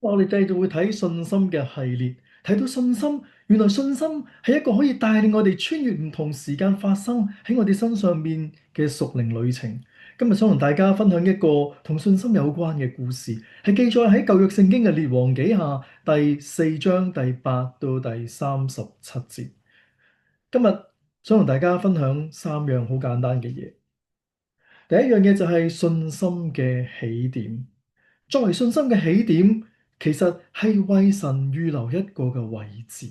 我哋繼續會睇信心嘅系列，睇到信心，原來信心係一個可以帶領我哋穿越唔同時間發生喺我哋身上面嘅屬靈旅程。今日想同大家分享一個同信心有關嘅故事，係記載喺舊約聖經嘅列王紀下第4章第8到第37節。今日想同大家分享3樣好簡單嘅嘢。第一樣嘢就係信心嘅起點。作為信心嘅起點，其實係為神預留一個嘅位置。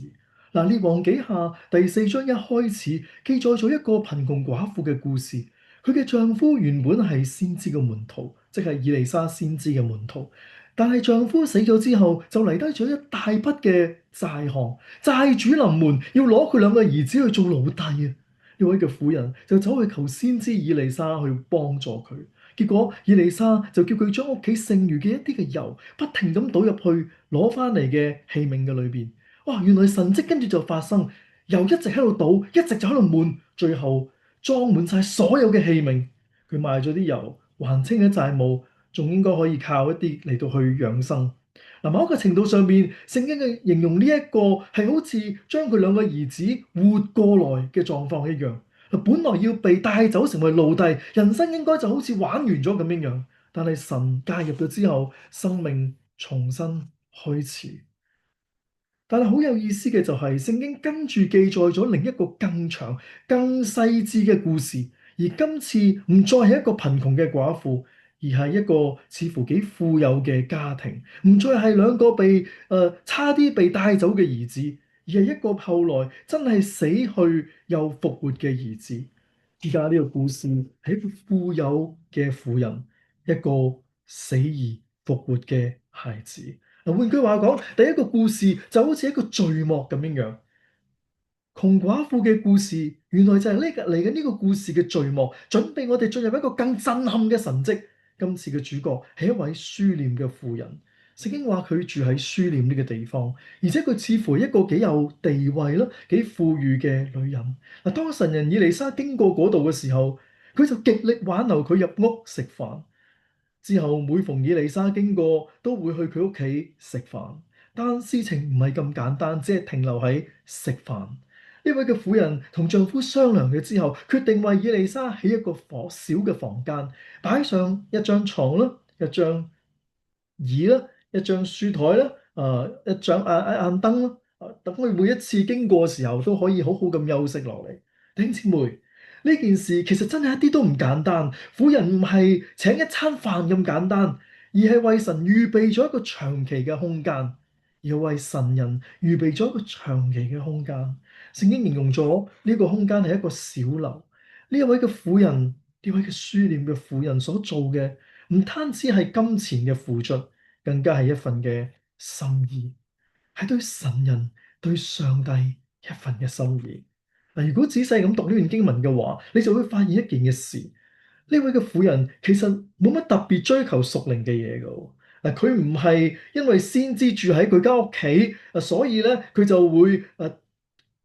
嗱，列王紀下第4章一開始記載咗一個貧窮寡婦嘅故事。佢嘅丈夫原本係先知嘅門徒，即係以利沙先知嘅門徒。但係丈夫死咗之後，就嚟低咗一大筆嘅債項，債主臨門要攞佢兩個兒子去做奴隸啊！呢位嘅婦人就走去求先知以利沙去幫助佢。結果以利沙就叫佢將屋企剩餘嘅一啲嘅油，不停咁倒入去攞翻嚟嘅器皿嘅裏邊。哇！原來神蹟跟住就發生，油一直喺度倒，一直就喺度滿，最後裝滿晒所有嘅器皿。佢賣咗啲油，還清咗債務，仲應該可以靠一啲嚟到去養生。嗱，某一個程度上邊，聖經嘅形容呢一個係好似將佢兩個兒子活過來嘅狀況一樣。本來要被帶走成為奴隸，人生應該就好似玩完咗咁樣樣。但係神介入咗之後，生命重新開始。但係好有意思嘅就係，聖經跟住記載咗另一個更長、更細緻嘅故事。而今次唔再係一個貧窮嘅寡婦，而係一個似乎幾富有嘅家庭。唔再係兩個差啲被帶走嘅兒子，而係一個後來真係死去又復活嘅兒子。而家呢個故事係一個富有嘅婦人，一個死而復活嘅孩子。嗱，換句話講，第一個故事就好似一個序幕咁樣樣。窮寡婦嘅故事，原來就係嚟緊呢個故事嘅序幕，準備我哋進入一個更震撼嘅神蹟。今次嘅主角係一位書念嘅婦人。聖經話佢住喺書念呢個地方，而且佢似乎係一個幾有地位啦、幾富裕嘅女人。嗱，當神人以利沙經過嗰度嘅時候，佢就極力挽留佢入屋食飯。之後每逢以利沙經過，都會去佢屋企食飯。但事情唔係咁簡單，只係停留喺食飯。呢位嘅婦人同丈夫商量咗之後，決定為以利沙起一個小嘅房間，擺上一張床啦、一張椅啦、一張書台啦、一張眼燈啦，等佢每一次經過嘅時候都可以好好咁休息落嚟。弟兄姊妹，呢件事其實真係一啲都唔簡單。婦人唔係請一餐飯咁簡單，而係為神預備咗一個長期嘅空間，而為神人預備咗一個長期嘅空間。聖經形容咗呢個空間係一個小樓。呢一位嘅婦人，呢位嘅書念嘅婦人所做嘅，唔單止係金錢嘅付出，更加係一份嘅心意，係對神人、對上帝一份嘅心意。嗱，如果仔細咁讀呢段經文嘅話，你就會發現一件嘅事：呢位嘅婦人其實冇乜特別追求屬靈嘅嘢㗎。嗱，佢唔係因為先知住喺佢間屋企，所以咧佢就會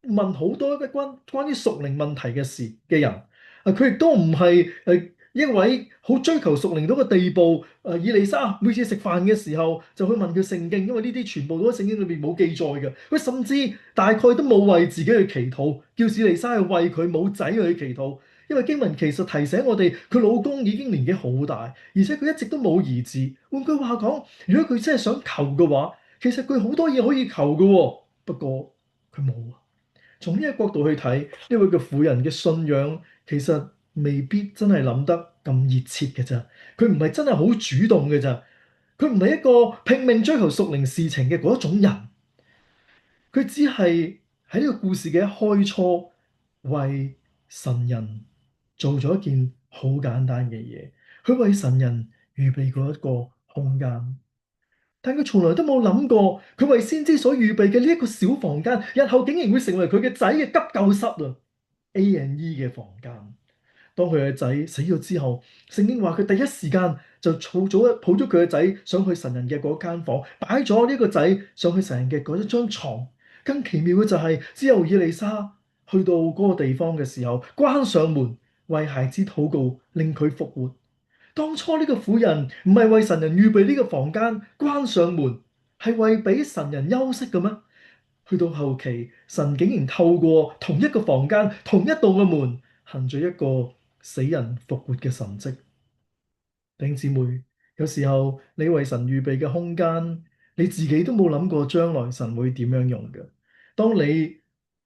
問好多關於屬靈問題嘅事嘅人。佢亦都唔係一位好追求屬靈到個地步。以利沙每次食飯嘅時候就去問佢聖經，因為呢啲全部都喺聖經裏面冇記載嘅。佢甚至大概都冇為自己去祈禱，叫以利沙去為佢冇仔去祈禱。因為經文其實提醒我哋，佢老公已經年紀好大，而且佢一直都冇兒子。換句話講，如果佢真係想求嘅話，其實佢好多嘢可以求嘅喎。不過佢冇啊。從呢個角度去睇，呢位嘅婦人嘅信仰其實未必真係諗得咁熱切嘅咋。佢唔係真係好主動嘅咋。佢唔係一個拼命追求屬靈事情嘅嗰一種人。佢只係喺呢個故事嘅一開初，為神人做咗一件好簡單嘅嘢。佢為神人預備過一個空間，但佢從來都冇諗過，佢為先知所預備嘅呢一個小房間，日後竟然會成為佢嘅仔嘅急救室啊！A&E 嘅房間。當佢嘅仔死咗之後，聖經話佢第一時間就抱咗佢嘅仔上去神人嘅嗰間房，擺咗呢個仔上去神人嘅嗰一張床。更奇妙嘅就係，之後以利沙去到嗰個地方嘅時候，關上門為孩子禱告，令佢復活。當初呢個婦人唔係為神人預備呢個房間，關上門，係為俾神人休息嘅咩？去到後期，神竟然透過同一個房間、同一道嘅門，行咗一個死人復活嘅神蹟。弟兄姊妹，有時候你為神預備嘅空間，你自己都冇諗過將來神會點樣用嘅。當你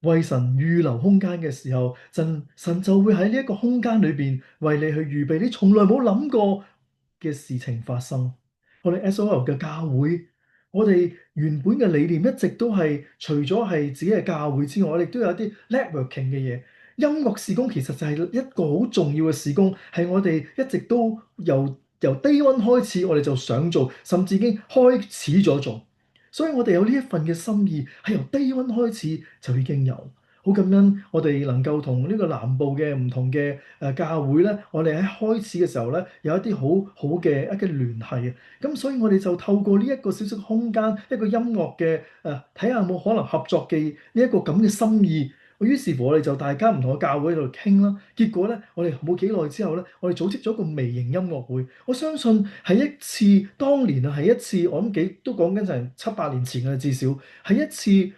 為神預留空間嘅時候，神就會喺呢一個空間裏邊為你去預備你從來冇諗過嘅事情發生。我哋 SOL 嘅教會，我哋原本嘅理念一直都係除咗係自己嘅教會之外，我哋都有啲 networking 嘅嘢。音樂事工其實就係一個好重要嘅事工，係我哋一直都由 day one 開始，我哋就想做，甚至已經開始咗做。所以我哋有呢一份嘅心意，係由 day one 開始就已經有。好感恩我哋能夠同呢個南部嘅唔同嘅教會咧，我哋喺開始嘅時候咧，有一啲好好嘅一個聯繫。咁所以我哋就透過呢一個小小空間，一個音樂嘅睇下有冇可能合作嘅呢一個咁嘅心意。於是乎，我哋就大家唔同嘅教會喺度傾啦。結果咧，我哋冇幾耐之後咧，我哋組織咗一個微型音樂會。我相信係一次當年啊，係一次我諗都講緊成7、8年前嘅，至少係一次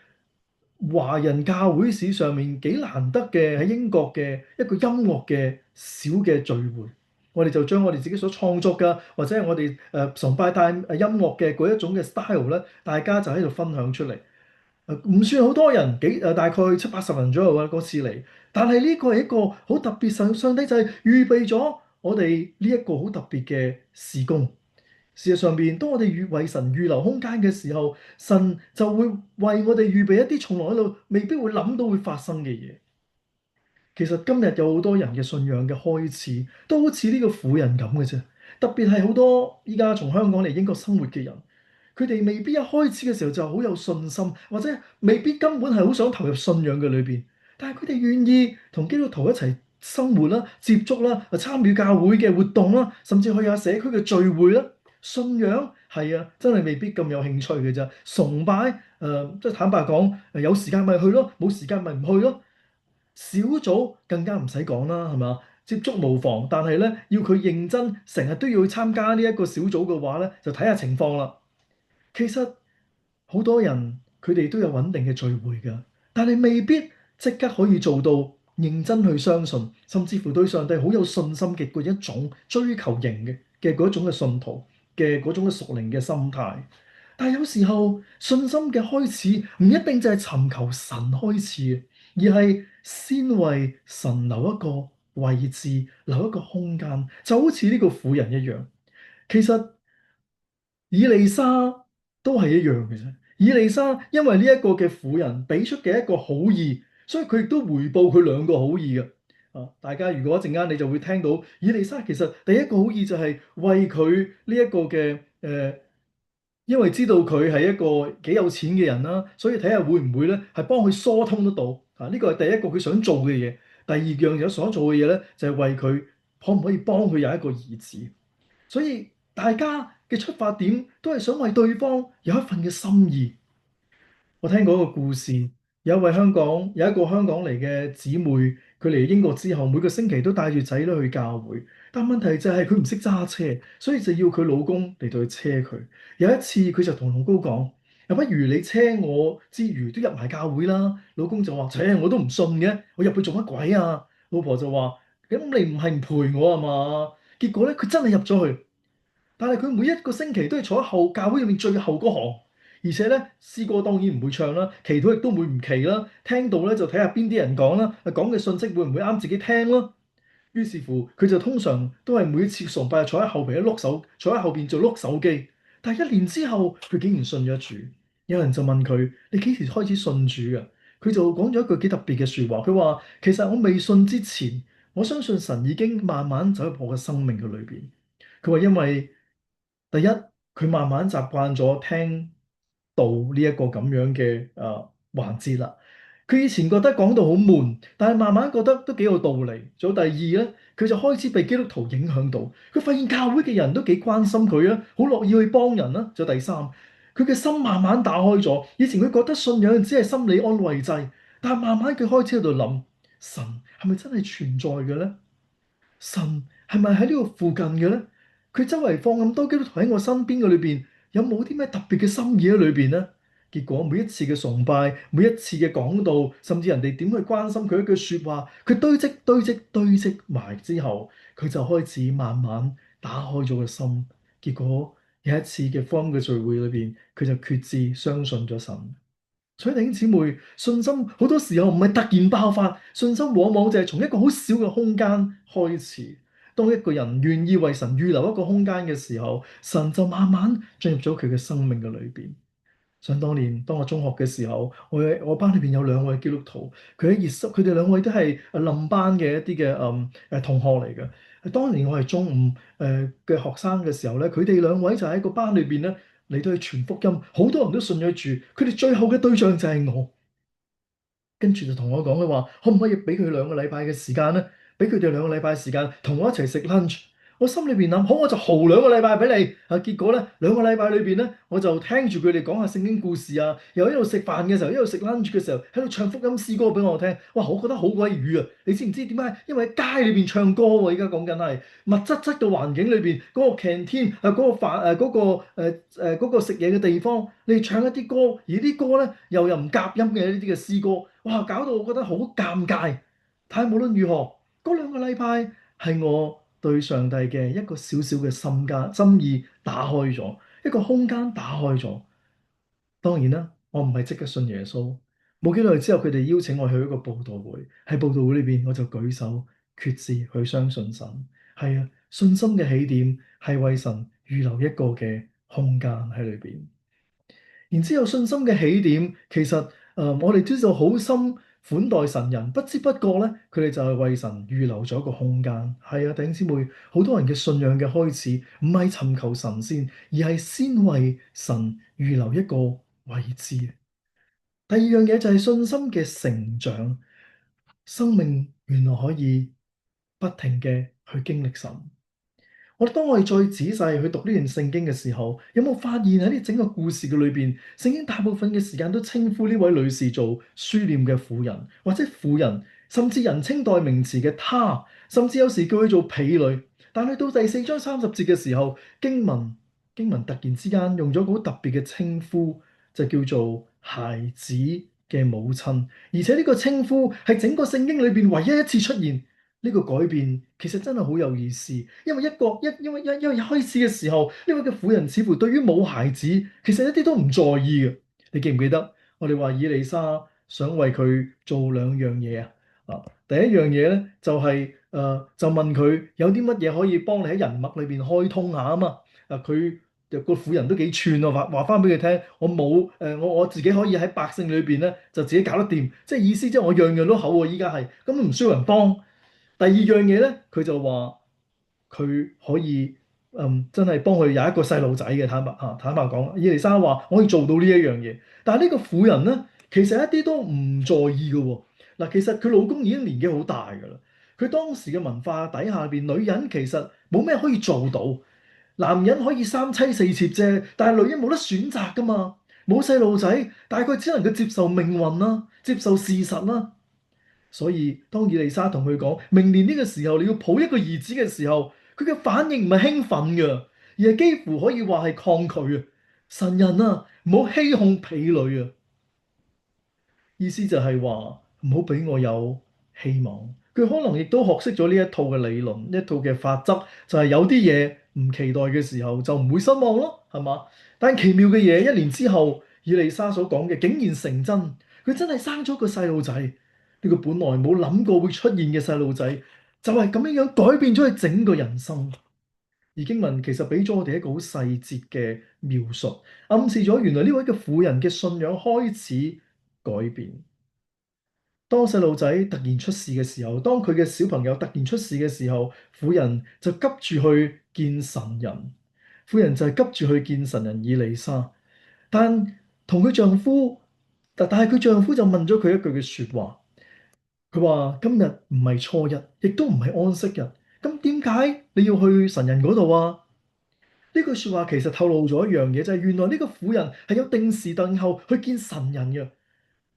華人教會史上面幾難得嘅喺英國嘅一個音樂嘅小嘅聚會。我哋就將我哋自己所創作嘅，或者係我哋崇拜帶音樂嘅嗰一種嘅 style 咧，大家就喺度分享出嚟。唔算好多人，大概70、80人左右啊嗰次嚟，但係呢個係一個好特別，上帝就係預備咗我哋呢一個好特別嘅事工。事實上邊，當我哋為神預留空間嘅時候，神就會為我哋預備一啲從來喺度未必會諗到會發生嘅嘢。其實今日有好多人嘅信仰嘅開始，都好似呢個婦人咁嘅啫。特別係好多依家從香港嚟英國生活嘅人。佢哋未必一開始嘅時候就好有信心，或者未必根本係好想投入信仰嘅裏邊。但係佢哋願意同基督徒一齊生活啦、接觸啦、參與教會嘅活動啦，甚至去下社區嘅聚會啦。信仰係啊，真係未必咁有興趣嘅咋。崇拜即係坦白講，有時間咪去咯，冇時間咪唔去咯。小組更加唔使講啦，係嘛？接觸無妨，但係咧要佢認真，成日都要去參加呢一個小組嘅話咧，就睇下情況啦。其實好多人佢哋都有穩定嘅聚會㗎，但係未必即刻可以做到認真去相信，甚至乎對上帝好有信心嘅嗰一種追求型嘅嗰種嘅信徒嘅嗰種嘅屬靈嘅心態。但係有時候信心嘅開始唔一定就係尋求神開始，而係先為神留一個位置，留一個空間，就好似呢個婦人一樣。其實以利沙都係一樣嘅啫。以利沙因為呢一個嘅婦人俾出嘅一個好意，所以佢亦都回報佢兩個好意嘅。大家如果一陣間你就會聽到以利沙其實第一個好意就係為佢呢一個嘅因為知道佢係一個幾有錢嘅人啦，所以睇下會唔會咧係幫佢疏通得到。呢個係第一個佢想做嘅嘢。第二樣有所做嘅嘢咧，就係為佢可唔可以幫佢有一個兒子。所以大家嘅出發點都係想為對方有一份嘅心意。我聽過一個故事，有一個香港嚟嘅姊妹，佢嚟英國之後，每個星期都帶住仔女去教會，但問題就係佢唔識揸車，所以就要佢老公嚟到去車佢。有一次佢就同老公講：又不如你車我之餘都入埋教會啦。老公就話：切，我都唔信嘅，我入去做乜鬼啊？老婆就話：咁你唔係唔陪我啊嘛？結果咧，佢真係入咗去。但係佢每一個星期都係坐喺教會入面最後嗰行，而且咧詩歌當然唔會唱啦，祈禱亦都會唔祈啦。聽到咧就睇下邊啲人講啦，講嘅信息會唔會啱自己聽咯。於是乎佢就通常都係每一次崇拜坐喺後邊一碌手，坐喺後邊做碌手機。但係1年之後，佢竟然信咗主。有人就問佢：你幾時開始信主㗎？佢就講咗一句幾特別嘅説話。佢話：其實我未信之前，我相信神已經慢慢走入我嘅生命嘅裏邊。佢話因為第一，佢慢慢習慣咗聽道呢一個咁樣嘅環節啦。佢以前覺得講道好悶，但係慢慢覺得都幾有道理。仲有第二咧，佢就開始被基督徒影響到，佢發現教會嘅人都幾關心佢啊，好樂意去幫人啦。仲有第三，佢嘅心慢慢打開咗。以前佢覺得信仰只係心理安慰劑，但係慢慢佢開始喺度諗，神係咪真係存在嘅咧？神係咪喺呢個附近嘅咧？佢周圍放咁多基督徒喺我身邊嘅裏邊，有冇啲咩特別嘅心意喺裏邊呢？結果每一次嘅崇拜，每一次嘅講道，甚至人哋點去關心佢一句説話，佢堆積埋之後，佢就開始慢慢打開咗個心。結果有一次嘅福音嘅聚會裏邊，佢就決志相信咗神。所以弟兄姊妹，信心好多時候唔係突然爆發，信心往往就係從一個好小嘅空間開始。當一個人願意為神預留一個空間嘅時候，神就慢慢進入咗佢嘅生命嘅裏邊。想當年，當我中學嘅時候，我班裏邊有兩位基督徒，佢哋兩位都係冧班嘅一啲嘅同學嚟嘅。當年我係中五嘅學生嘅時候咧，佢哋兩位就喺個班裏邊咧嚟到去傳福音，好多人都信咗主。佢哋最後嘅對象就係我。跟住就同我講佢話，可唔可以俾佢兩個禮拜嘅時間咧？俾佢哋兩個禮拜時間同我一齊食 lunch。我心裏邊諗，好，我就豪兩個禮拜俾你。結果咧，兩個禮拜裏邊咧，我就聽住佢哋講下聖經故事啊，又喺度食飯嘅時候，一路食 lunch 嘅時候，喺度唱福音詩歌俾我聽。哇，我覺得好鬼瘀啊！你知唔知點解？因為喺街裏邊唱歌喎，而家講緊係密質質嘅環境裏邊，嗰個 canteen 嗰個飯嗰個食嘢嘅地方，你哋唱一啲歌，而啲歌咧又唔夾音嘅呢啲嘅詩歌。哇！搞到我覺得好尷尬。但係無論如何，嗰兩個禮拜係我對上帝嘅一個小小嘅心意打開咗，一個空間打開咗。當然啦，我唔係即刻信耶穌。冇幾耐之後，佢哋邀請我去一個佈道會。喺佈道會裏邊，我就舉手決志去相信神。係啊，信心嘅起點係為神預留一個嘅空間喺裏邊。然之後，信心嘅起點其實我哋知道好心款待神人，不知不覺咧，佢哋就係為神預留咗一個空間。係啊，弟兄姊妹，好多人嘅信仰嘅開始唔係尋求神仙，而係先為神預留一個位置。第二樣嘢就係信心嘅成長，生命原來可以不停嘅去經歷神。當我哋再仔細去讀呢段聖經嘅時候，有冇發現喺呢整個故事嘅裏邊，聖經大部分嘅時間都稱呼呢位女士做書念嘅婦人，或者婦人，甚至人稱代名詞嘅她，甚至有時叫佢做婢女。但係到第四章30節嘅時候，經文突然之間用咗個好特別嘅稱呼，就叫做孩子嘅母親，而且呢個稱呼係整個聖經裏邊唯一一次出現。呢個改變其實真係好有意思，因為一開始嘅時候，呢位嘅婦人似乎對於冇孩子其實一啲都唔在意嘅。你記唔記得我哋話以利沙想為佢做兩樣嘢啊？第一樣嘢咧就係就問佢有啲乜嘢可以幫你喺人脈裏邊開通下啊嘛。佢個婦人都幾串啊，話翻俾佢聽，我冇我自己可以喺百姓裏邊咧就自己搞得掂，即係意思即係我樣樣都好喎，依家係根本唔需要人幫。第二樣嘢咧，佢就話佢可以真係幫佢有一個細路仔嘅。坦白講，以利沙話我可以做到呢一樣嘢，但係呢個婦人咧，其實一啲都唔在意嘅喎。嗱，其實佢老公已經年紀好大㗎啦。佢當時嘅文化底下邊，女人其實冇咩可以做到，男人可以三妻四妾啫，但係女人冇得選擇㗎嘛，冇細路仔，大概只能夠接受命運啦，接受事實啦。所以當以利沙同佢講明年呢個時候你要抱一個兒子嘅時候，佢嘅反應唔係興奮嘅，而係幾乎可以話係抗拒啊！神人啊，唔好欺哄婢女啊！意思就係話唔好俾我有希望。佢可能亦都學識咗呢一套嘅理論，一套嘅法則，就係有啲嘢唔期待嘅時候就唔會失望咯，係嘛？但奇妙嘅嘢，一年之後，以利沙所講嘅竟然成真，佢真係生咗個細路仔。呢個本來冇諗過會出現嘅細路仔，就係咁樣樣改變咗佢整個人生。而經文其實俾咗我哋一個好細節嘅描述，暗示咗原來呢位嘅婦人嘅信仰開始改變。當細路仔突然出事嘅時候，當佢嘅小朋友突然出事嘅時候，婦人就急住去見神人。婦人就係急住去見神人以利沙，但同佢丈夫，但係佢丈夫就問咗佢一句嘅説話。佢話今日唔係初一，亦都唔係安息日，咁點解你要去神人嗰度啊？呢句説話其實透露咗一樣嘢，就係原來呢個婦人係有定時定候去見神人嘅，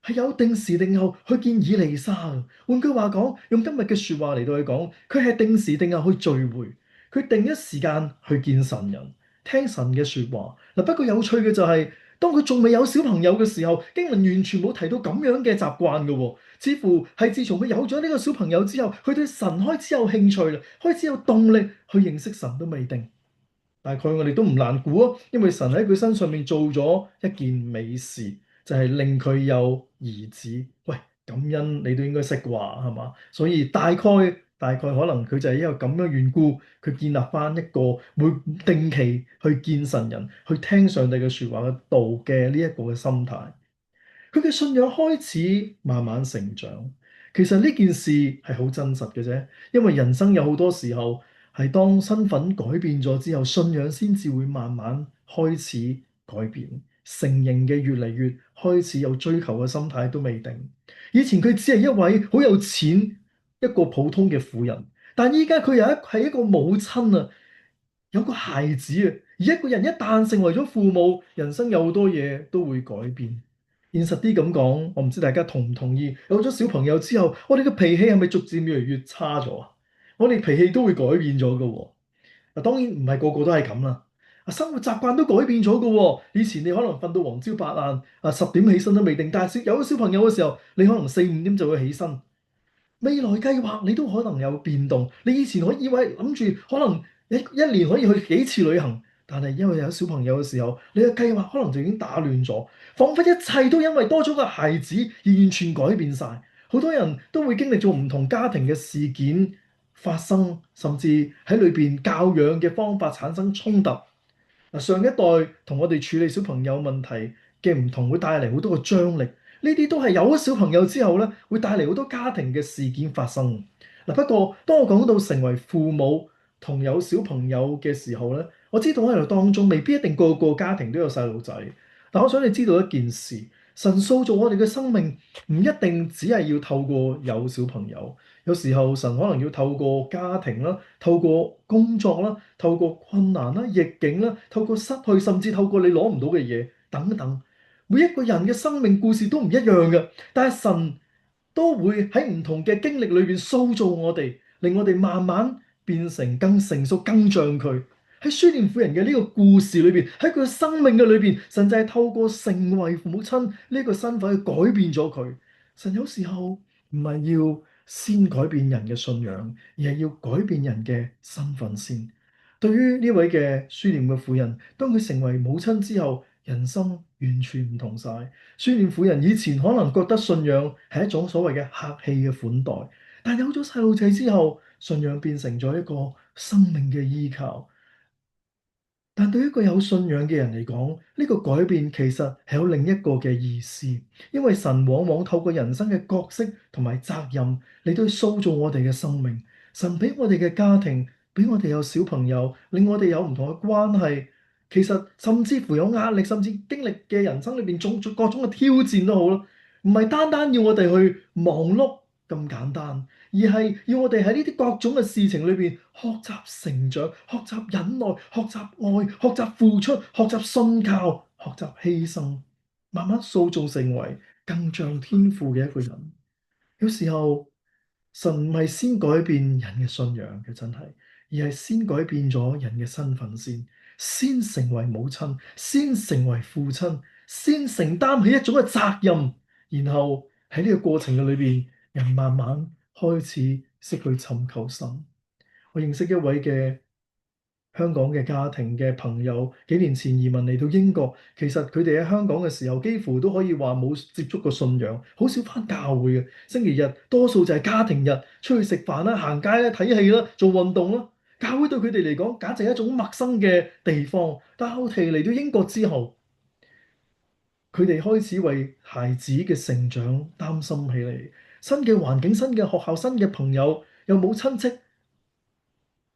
係有定時定候去見以利沙嘅。換句話講，用今日嘅説話嚟到去講，佢係定時定候去聚會，佢定一時間去見神人。聽神嘅説話。嗱，不過有趣嘅就係，當佢仲未有小朋友嘅時候，經文完全冇提到咁樣嘅習慣嘅喎。似乎係自從佢有咗呢個小朋友之後，佢對神開始有興趣啦，開始有動力去認識神都未定。大概我哋都唔難估啊，因為神喺佢身上面做咗一件美事，就係令佢有兒子。喂，感恩你都應該識啩，係嘛？所以大概可能佢就係因為咁樣緣故，佢建立翻一個會定期去見神人、去聽上帝嘅説話嘅道嘅呢一個嘅心態。佢嘅信仰開始慢慢成長。其實呢件事係好真實嘅啫，因為人生有好多時候係當身份改變咗之後，信仰先至會慢慢開始改變，承認嘅越嚟越開始有追求嘅心態都未定。以前佢只係一位好有錢一個普通嘅婦人，但依家佢係一個母親啊，有個孩子啊。而一個人一旦成為咗父母，人生有好多嘢都會改變。現實啲咁講，我唔知大家同唔同意？有咗小朋友之後，我哋嘅脾氣係咪逐漸越嚟越差咗啊？我哋脾氣都會改變咗㗎喎。嗱，當然唔係個個都係咁啦。生活習慣都改變咗㗎喎。以前你可能瞓到黃朝白晏，10點起身都未定，但係有咗小朋友嘅時候，你可能4、5點就會起身。未來計劃你都可能有變動。你以前以為諗住可能一年可以去幾次旅行，但係因為有小朋友嘅時候，你嘅計劃可能就已經打亂咗，彷彿一切都因為多咗個孩子而完全改變晒。好多人都會經歷咗唔同家庭嘅事件發生，甚至喺裏邊教養嘅方法產生衝突。上一代同我哋處理小朋友問題嘅唔同，會帶嚟好多個張力。呢啲都係有咗小朋友之後咧，會帶嚟好多家庭嘅事件發生。嗱，不過當我講到成為父母同有小朋友嘅時候咧，我知道喺度當中未必一定個個家庭都有細路仔。但我想你知道一件事，神塑造我哋嘅生命唔一定只係要透過有小朋友。有時候神可能要透過家庭啦，透過工作啦，透過困難啦、逆境啦，透過失去，甚至透過你攞唔到嘅嘢等等。每一個人嘅生命故事都唔一樣嘅，但係神都會喺唔同嘅經歷裏邊塑造我哋，令我哋慢慢變成更成熟、更像佢。喺書念婦人嘅呢個故事裏邊，喺佢嘅生命嘅裏邊，神就係透過成為父母親呢個身份去改變咗佢。神有時候唔係要先改變人嘅信仰，而係要改變人嘅身份先。對於呢位嘅書念嘅婦人，當佢成為母親之後，人生完全唔同晒。書念婦人以前可能覺得信仰係一種所謂嘅客氣嘅款待，但有咗細路仔之後，信仰變成咗一個生命嘅依靠。但對於一個有信仰嘅人嚟講，呢個改變其實係有另一個嘅意思，因為神往往透過人生嘅角色同埋責任嚟到塑造我哋嘅生命。神俾我哋嘅家庭，俾我哋有小朋友，令我哋有唔同嘅關係。其實甚至乎有壓力，甚至經歷嘅人生裏邊各種嘅挑戰都好啦，唔係單單要我哋去忙碌咁簡單。而係要我哋喺呢啲各種嘅事情裏邊學習成長、學習忍耐、學習愛、學習付出、學習信靠、學習犧牲，慢慢塑造成為更像天父嘅一個人。有時候神唔係先改變人嘅信仰嘅，真係，而係先改變咗人嘅身份先，先成為母親，先成為父親，先承擔起一種嘅責任，然後喺呢個過程嘅裏邊，人慢慢開始識去尋求神。我認識一位嘅香港嘅家庭嘅朋友，幾年前移民嚟到英國。其實佢哋喺香港嘅時候，幾乎都可以話冇接觸過信仰，好少返教會嘅。星期日多數就係家庭日，出去食飯啦、行街啦、睇戲啦、做運動啦。教會對佢哋嚟講，簡直係一種陌生嘅地方。但後期嚟到英國之後，佢哋開始為孩子嘅成長擔心起嚟。新嘅環境、新嘅學校、新嘅朋友，又冇親戚。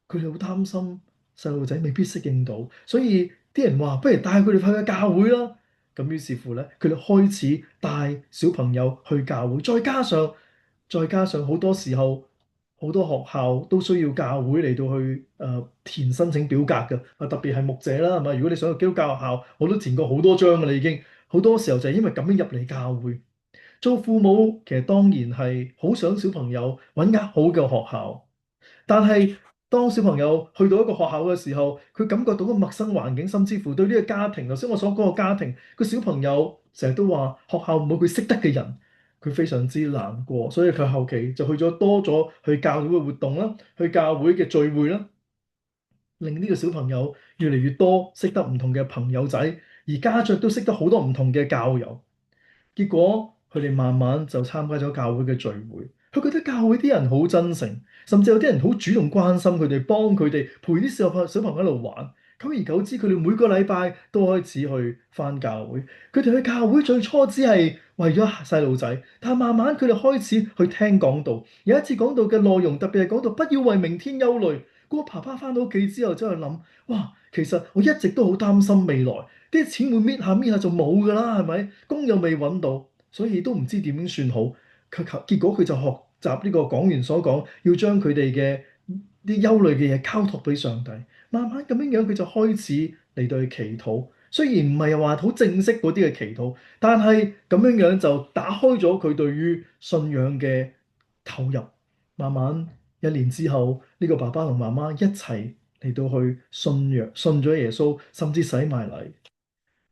佢哋好擔心細路仔未必適應到，所以啲人話不如帶佢哋去教會啦。咁於是乎咧，佢哋開始帶小朋友去教會，再加上好多時候好多學校都需要教會嚟到去填申請表格嘅。特別係牧者啦，係咪？如果你想去基督教學校，我都填過好多張㗎啦，已經好多時候就係因為咁樣入嚟教會。做父母其實當然係好想小朋友揾間好嘅學校。但係當小朋友去到一個學校嘅時候，佢感覺到個陌生環境，甚至乎對呢個家庭，頭先我所講嘅家庭，個小朋友成日都話學校冇佢識得嘅人，佢非常之難過，所以佢後期就去咗多咗去教會嘅活動啦，去教會嘅聚會啦，令呢個小朋友越嚟越多識得唔同嘅朋友仔，而家長都識得好多唔同嘅教友。結果佢哋慢慢就參加咗教會嘅聚會，佢覺得教會啲人好真誠，甚至有啲人好主動關心佢哋，幫佢哋陪啲小朋友喺度玩。久而久之，佢哋每個禮拜都開始去返教會。佢哋去教會最初只係為咗細路仔，但係慢慢佢哋開始去聽講道。有一次講道嘅內容，特別係講到不要為明天憂慮。嗰個爸爸返到屋企之後，真係諗：哇，其實我一直都好擔心未來。啲錢會搣下搣下就冇㗎啦，係咪？工又未揾到，所以都唔知點樣算好。結果佢就學習呢個講員所講，要將佢哋嘅啲憂慮嘅嘢交託俾上帝。慢慢咁樣樣，佢就開始嚟到去祈禱。雖然唔係話好正式嗰啲嘅祈禱，但係咁樣樣就打開咗佢對於信仰嘅投入。慢慢1年之後，呢個爸爸同媽媽一齊嚟到去信咗耶穌，甚至洗埋禮。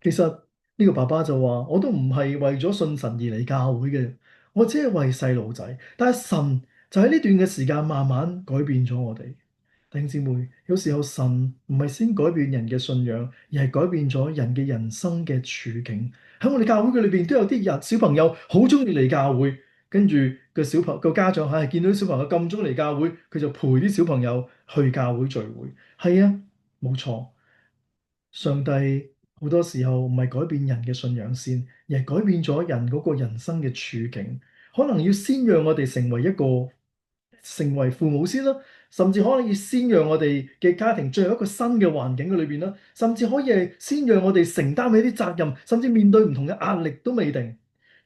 其實呢個爸爸就話：我都唔係為咗信神而嚟教會嘅，我只係為細路仔。但係神就喺呢段嘅時間慢慢改變咗我哋。弟兄姊妹，有時候神唔係先改變人嘅信仰，而係改變咗人嘅人生嘅處境。喺我哋教會嘅裏邊都有啲人小朋友好中意嚟教會，跟住個家長係見到啲小朋友咁中意嚟教會，佢就陪啲小朋友去教會聚會。係啊，冇錯。上帝好多時候唔係改變人嘅信仰先，而係改變咗人嗰個人生嘅處境。可能要先讓我哋成為父母先啦，甚至可以先讓我哋嘅家庭進入一個新嘅環境嘅裏邊啦，甚至可以係先讓我哋承擔起啲責任，甚至面對唔同嘅壓力都未定。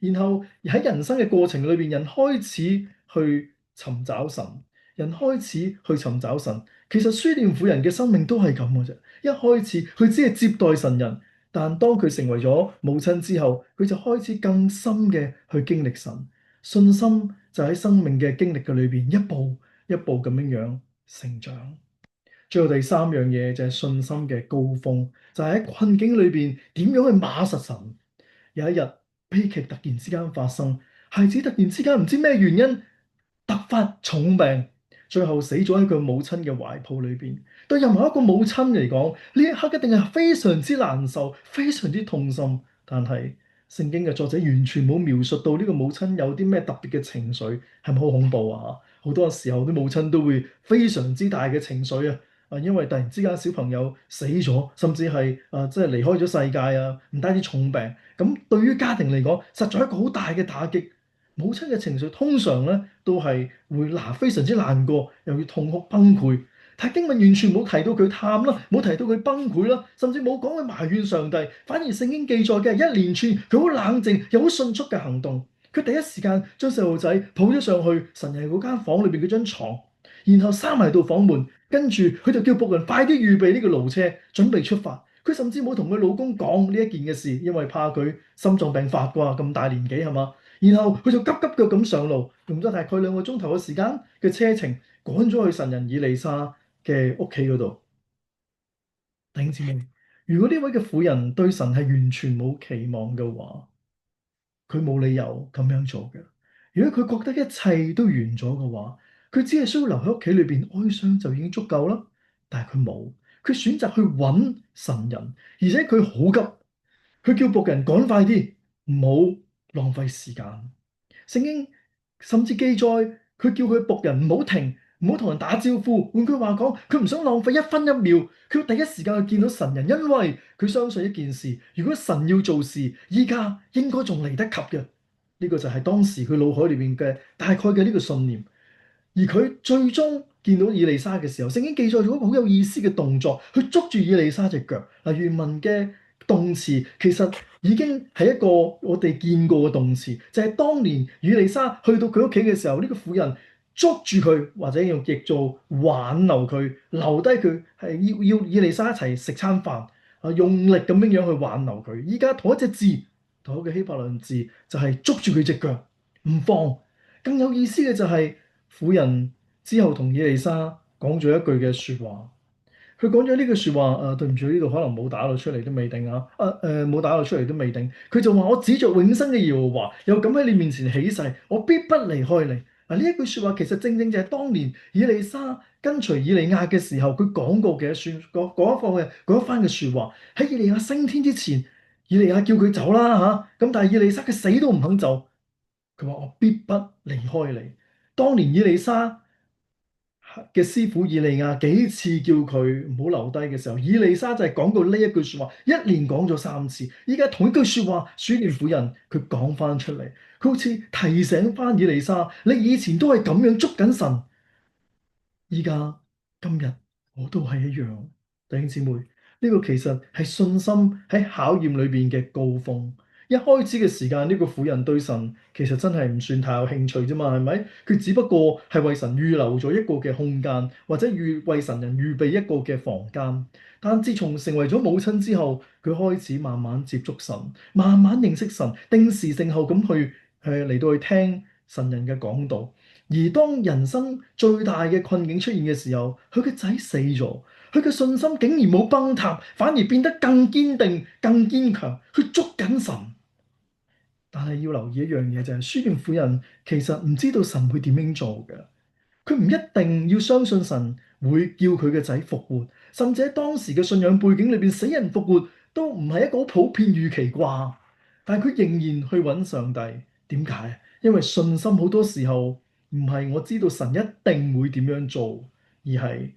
然後喺人生嘅過程裏邊，人開始去尋找神，人開始去尋找神。其實書念婦人嘅生命都係咁嘅啫。一開始佢只係接待神人，但當佢成為咗母親之後，佢就開始更深嘅去經歷神。信心就喺生命嘅經歷嘅裏邊一步一步咁樣樣成長。最後第三樣嘢就係信心嘅高峰，就係喺困境裏邊點樣去馬實神。有一日悲劇突然之間發生，孩子突然之間唔知咩原因突發重病，最後死咗喺佢母親嘅懷抱裏邊。對任何一個母親嚟講，呢一刻一定係非常之難受，非常之痛心。但係聖經嘅作者完全冇描述到呢個母親有啲咩特別嘅情緒，係咪好恐怖啊？好多時候啲母親都會非常之大嘅情緒啊！因為突然之間小朋友死咗，甚至係即係離開咗世界啊，唔單止重病，咁對於家庭嚟講，實在係一個好大嘅打擊。母親嘅情緒通常咧都係會非常之難過，又要痛哭崩潰。但經文完全冇提到佢喊啦，冇提到佢崩潰啦，甚至冇講佢埋怨上帝，反而聖經記載嘅係一連串佢好冷靜又好迅速嘅行動。佢第一時間將細路仔抱咗上去神人嗰間房裏邊嗰張牀，然後閂埋道房門，跟住佢就叫僕人快啲預備呢個驢車，準備出發。佢甚至冇同佢老公講呢一件嘅事，因為怕佢心臟病發啩，咁大年紀係嘛？然後佢就急急腳咁上路，用咗大概2個鐘頭嘅時間嘅車程，趕咗去神人以利沙嘅屋企嗰度。弟兄姊妹，如果呢位嘅婦人對神係完全冇期望嘅話，佢冇理由咁樣做嘅。如果佢覺得一切都完咗嘅話，佢只係需要留喺屋企裏邊哀傷就已經足夠啦。但係佢冇，佢選擇去揾神人，而且佢好急，佢叫僕人趕快啲，唔好浪費時間。聖經甚至記載，佢叫佢僕人唔好停，唔好同人打招呼。換句話講，佢唔想浪費1分1秒，佢要第一時間去見到神人，因為佢相信一件事：如果神要做事，依家應該仲嚟得及嘅。呢個就係當時佢腦海裏邊嘅大概嘅呢個信念。而佢最終見到以利沙嘅時候，聖經記載咗一個好有意思嘅動作，去捉住以利沙隻腳。嗱，原文嘅動詞其實已經係一個我哋見過嘅動詞，就係當年以利沙去到佢屋企嘅時候，呢個婦人捉住佢，或者用譯做挽留佢，留低佢，係要以利沙一齊食餐飯，用力咁樣樣去挽留佢。依家同一隻字，同一個希伯來字，就係捉住佢隻腳唔放。更有意思嘅就係婦人之後同以利沙講咗一句嘅説話。佢講咗呢句説話，對唔住，呢度可能冇打到出嚟都未定啊，冇打到出嚟都未定。佢就話：我指着永生嘅耶和華，又敢喺你面前起誓，我必不離開你。嗱，呢一句説話其實正正就係當年以利沙跟隨以利亞嘅時候，佢講過嘅嗰一番嘅説話。喺以利亞升天之前，以利亞叫佢走啦嚇，咁但係以利沙佢死都唔肯走。佢話：我必不離開你。當年以利沙嘅師傅以利亞幾次叫佢唔好留低嘅時候，以利沙就係講過呢一句説話，一連講咗3次。依家同一句説話，書念婦人佢講翻出嚟，佢好似提醒翻以利沙：你以前都係咁樣捉緊神，依家今日我都係一樣。弟兄姊妹，呢個其實係信心喺考驗裏邊嘅高峰。一開始嘅時間，呢個婦人對神其實真係唔算太有興趣啫嘛，係咪？佢只不過係為神預留咗一個嘅空間，或者為神人預備一個嘅房間。但自從成為咗母親之後，佢開始慢慢接觸神，慢慢認識神，定時定候咁去嚟到去聽神人嘅講道。而當人生最大嘅困境出現嘅時候，佢嘅仔死咗，佢嘅信心竟然冇崩塌，反而變得更堅定、更堅強，去捉緊神。但係要留意一樣嘢就係，書念婦人其實唔知道神會點樣做嘅。佢唔一定要相信神會叫佢嘅仔復活，甚至喺當時嘅信仰背景裏邊，死人復活都唔係一個好普遍預期啩。但係佢仍然去揾上帝，點解？因為信心好多時候唔係我知道神一定會點樣做，而係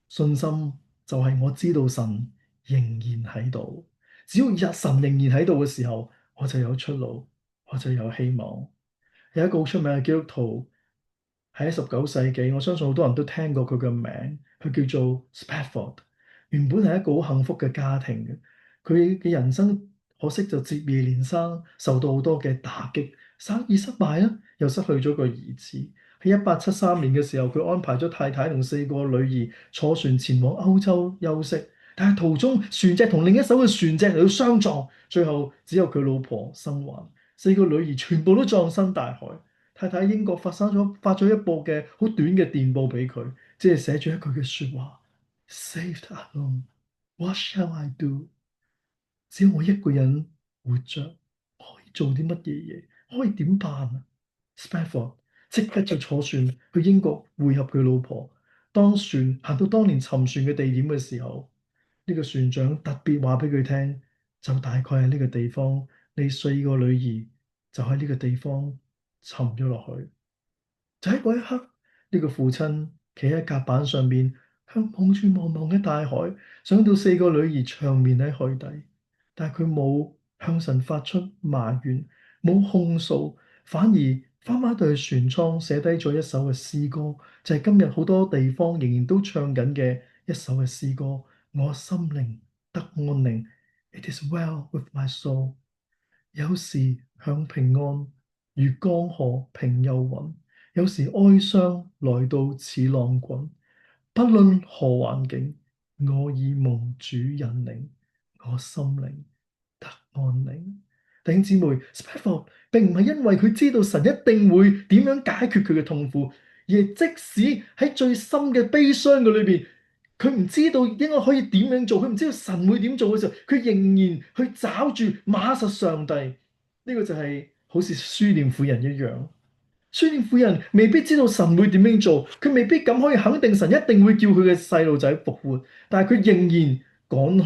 信心就係我知道神仍然喺度。只要神仍然喺度嘅時候，我就有出路，我就有希望。有一個好出名嘅基督徒。喺19世紀，我相信好多人都聽過佢嘅名，佢叫做 Spafford。原本係一個好幸福嘅家庭嘅，佢嘅人生可惜就接二連三受到好多嘅打擊，生意失敗啦，又失去咗個兒子。喺1873年嘅時候，佢安排咗太太同4個女兒坐船前往歐洲休息，但係途中船隻同另一艘嘅船隻嚟到相撞，最後只有佢老婆生還，4個女兒全部都葬身大海。太太喺英國發咗一部嘅好短嘅電報俾佢，即係寫住一句嘅説話：Saved alone, what shall I do？只要我一個人活着，可以做啲乜嘢嘢？可以點辦啊？Spafford 即刻就坐船去英國會合佢老婆。當船行到當年沉船嘅地點嘅時候，呢個船長特別話俾佢聽，就大概喺呢個地方，你4個女兒就喺呢個地方沉咗落去。就喺嗰一刻，呢個父親企喺甲板上面，向望住茫茫嘅大海，想到4個女兒長眠喺海底，但係佢冇向神發出埋怨，冇控訴，反而翻返到去船艙寫低咗一首嘅詩歌，就係今日好多地方仍然都唱緊嘅一首嘅詩歌。我心靈得安寧，It is well with my soul。有時享平安，如江河平又穩。有時哀傷來到似浪滾，不論何環境，我已蒙主引領，我心靈得安寧。弟兄姊妹，Spafford 並唔係因為佢知道神一定會點樣解決佢嘅痛苦，而係即使喺最深嘅悲傷嘅裏邊，佢唔知道應該可以點樣做，佢唔知道神會點做嘅時候，佢仍然去找住馬實上帝。呢個就係好似書念婦人一樣。書念婦人未必知道神會點樣做，佢未必咁可以肯定神一定會叫佢嘅細路仔復活，但係佢仍然趕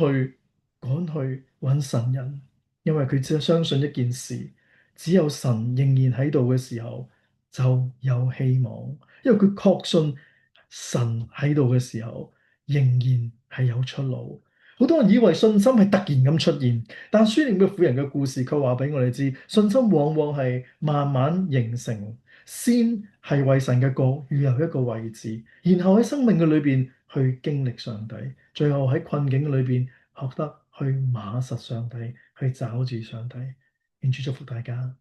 去揾神人，因為佢只係相信一件事，只有神仍然喺度嘅時候就有希望，因為佢確信神喺度嘅時候仍然係有出路。好多人以為信心係突然咁出現，但書念嘅婦人嘅故事卻話俾我哋知，信心往往係慢慢形成。先係為神嘅國預留一個位置，然後喺生命嘅裏邊去經歷上帝，最後喺困境裏邊學得去碼實上帝，去找住上帝。願主祝福大家。